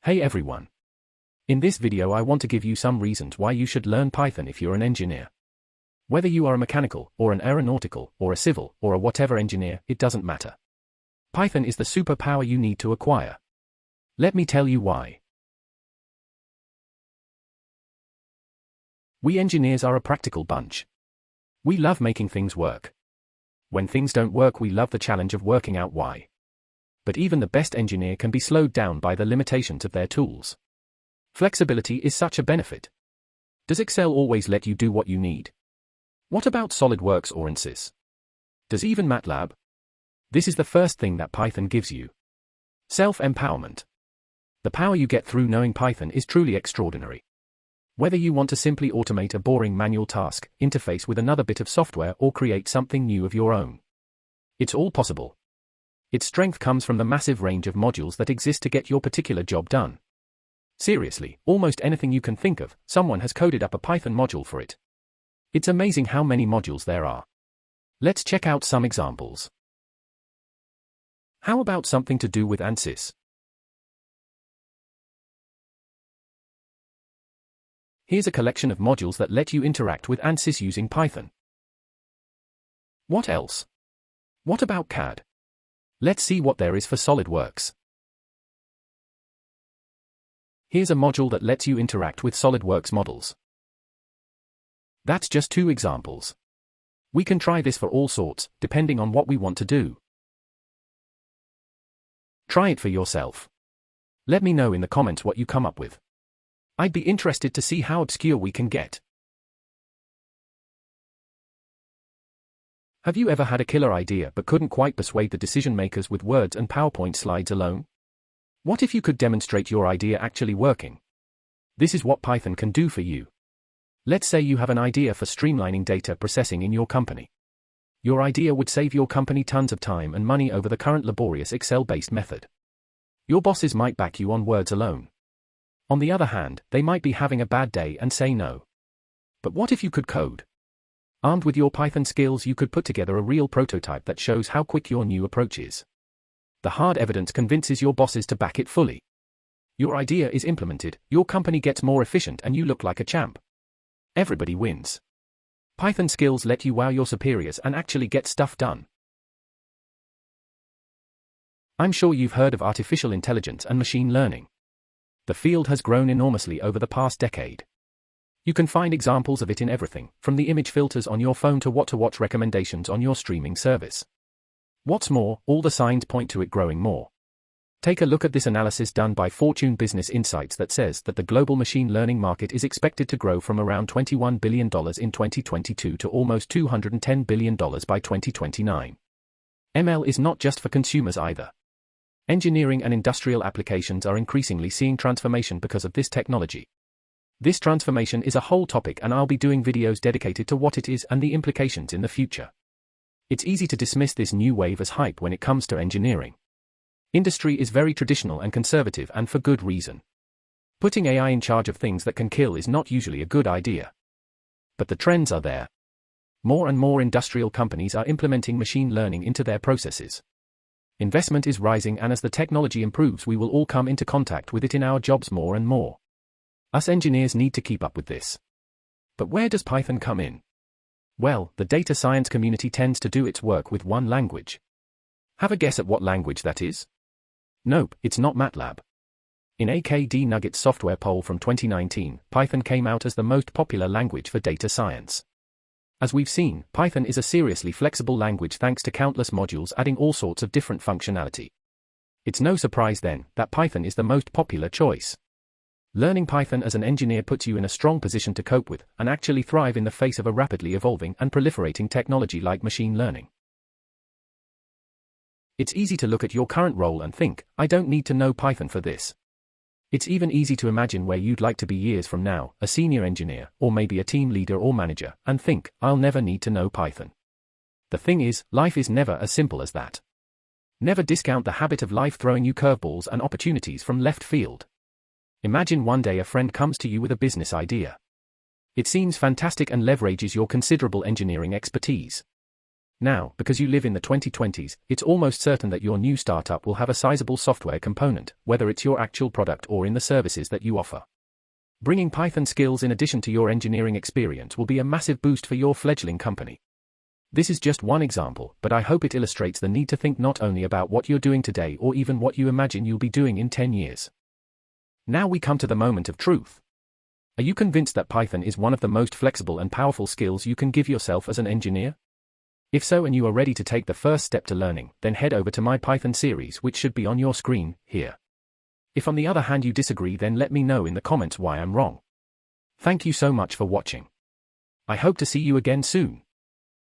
Hey everyone. In this video I want to give you some reasons why you should learn Python if you're an engineer. Whether you are a mechanical, or an aeronautical, or a civil, or a whatever engineer, it doesn't matter. Python is the superpower you need to acquire. Let me tell you why. We engineers are a practical bunch. We love making things work. When things don't work, we love the challenge of working out why. But even the best engineer can be slowed down by the limitations of their tools. Flexibility is such a benefit. Does Excel always let you do what you need? What about SolidWorks or ANSYS? Does even MATLAB? This is the first thing that Python gives you. Self-empowerment. The power you get through knowing Python is truly extraordinary. Whether you want to simply automate a boring manual task, interface with another bit of software, or create something new of your own, it's all possible. Its strength comes from the massive range of modules that exist to get your particular job done. Seriously, almost anything you can think of, someone has coded up a Python module for it. It's amazing how many modules there are. Let's check out some examples. How about something to do with ANSYS? Here's a collection of modules that let you interact with ANSYS using Python. What else? What about CAD? Let's see what there is for SolidWorks. Here's a module that lets you interact with SolidWorks models. That's just two examples. We can try this for all sorts, depending on what we want to do. Try it for yourself. Let me know in the comments what you come up with. I'd be interested to see how obscure we can get. Have you ever had a killer idea but couldn't quite persuade the decision makers with words and PowerPoint slides alone? What if you could demonstrate your idea actually working? This is what Python can do for you. Let's say you have an idea for streamlining data processing in your company. Your idea would save your company tons of time and money over the current laborious Excel-based method. Your bosses might back you on words alone. On the other hand, they might be having a bad day and say no. But what if you could code? Armed with your Python skills, you could put together a real prototype that shows how quick your new approach is. The hard evidence convinces your bosses to back it fully. Your idea is implemented, your company gets more efficient, and you look like a champ. Everybody wins. Python skills let you wow your superiors and actually get stuff done. I'm sure you've heard of artificial intelligence and machine learning. The field has grown enormously over the past decade. You can find examples of it in everything, from the image filters on your phone to what to watch recommendations on your streaming service. What's more, all the signs point to it growing more. Take a look at this analysis done by Fortune Business Insights that says that the global machine learning market is expected to grow from around $21 billion in 2022 to almost $210 billion by 2029. ML is not just for consumers either. Engineering and industrial applications are increasingly seeing transformation because of this technology. This transformation is a whole topic, and I'll be doing videos dedicated to what it is and the implications in the future. It's easy to dismiss this new wave as hype when it comes to engineering. Industry is very traditional and conservative, and for good reason. Putting AI in charge of things that can kill is not usually a good idea. But the trends are there. More and more industrial companies are implementing machine learning into their processes. Investment is rising, and as the technology improves, we will all come into contact with it in our jobs more and more. Us engineers need to keep up with this. But where does Python come in? Well, the data science community tends to do its work with one language. Have a guess at what language that is? Nope, it's not MATLAB. In a KD Nuggets software poll from 2019, Python came out as the most popular language for data science. As we've seen, Python is a seriously flexible language thanks to countless modules adding all sorts of different functionality. It's no surprise then that Python is the most popular choice. Learning Python as an engineer puts you in a strong position to cope with and actually thrive in the face of a rapidly evolving and proliferating technology like machine learning. It's easy to look at your current role and think, I don't need to know Python for this. It's even easy to imagine where you'd like to be years from now, a senior engineer, or maybe a team leader or manager, and think, I'll never need to know Python. The thing is, life is never as simple as that. Never discount the habit of life throwing you curveballs and opportunities from left field. Imagine one day a friend comes to you with a business idea. It seems fantastic and leverages your considerable engineering expertise. Now, because you live in the 2020s, it's almost certain that your new startup will have a sizable software component, whether it's your actual product or in the services that you offer. Bringing Python skills in addition to your engineering experience will be a massive boost for your fledgling company. This is just one example, but I hope it illustrates the need to think not only about what you're doing today or even what you imagine you'll be doing in 10 years. Now we come to the moment of truth. Are you convinced that Python is one of the most flexible and powerful skills you can give yourself as an engineer? If so, and you are ready to take the first step to learning, then head over to my Python series, which should be on your screen here. If on the other hand you disagree, then let me know in the comments why I'm wrong. Thank you so much for watching. I hope to see you again soon.